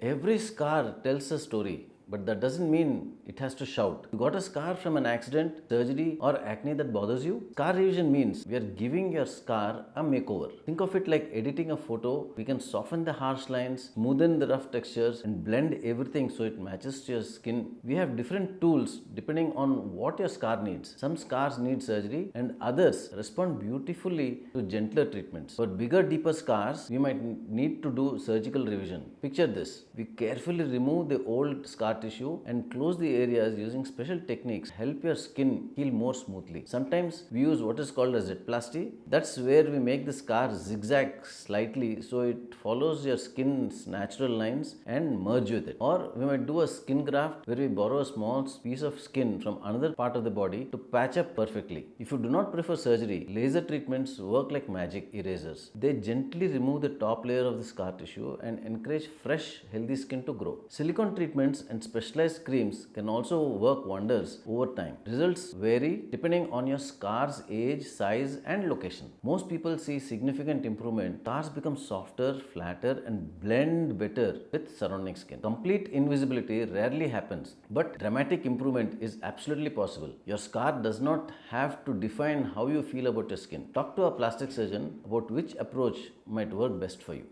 Every scar tells a story, but that doesn't mean it has to shout. You got a scar from an accident, surgery, or acne that bothers you? Scar revision means we are giving your scar a makeover. Think of it like editing a photo. We can soften the harsh lines, smoothen the rough textures, and blend everything so it matches to your skin. We have different tools depending on what your scar needs. Some scars need surgery, and others respond beautifully to gentler treatments. For bigger, deeper scars, we might need to do surgical revision. Picture this: we carefully remove the old scar tissue and close the areas using special techniques help your skin heal more smoothly. Sometimes we use what is called a Z-plasty. That's where we make the scar zigzag slightly so it follows your skin's natural lines and merge with it. Or we might do a skin graft where we borrow a small piece of skin from another part of the body to patch up perfectly. If you do not prefer surgery, laser treatments work like magic erasers. They gently remove the top layer of the scar tissue and encourage fresh, healthy skin to grow. Silicone treatments and specialized creams can also work wonders over time. Results vary depending on your scar's age, size, and location. Most people see significant improvement. Scars become softer, flatter, and blend better with surrounding skin. Complete invisibility rarely happens, but dramatic improvement is absolutely possible. Your scar does not have to define how you feel about your skin. Talk to a plastic surgeon about which approach might work best for you.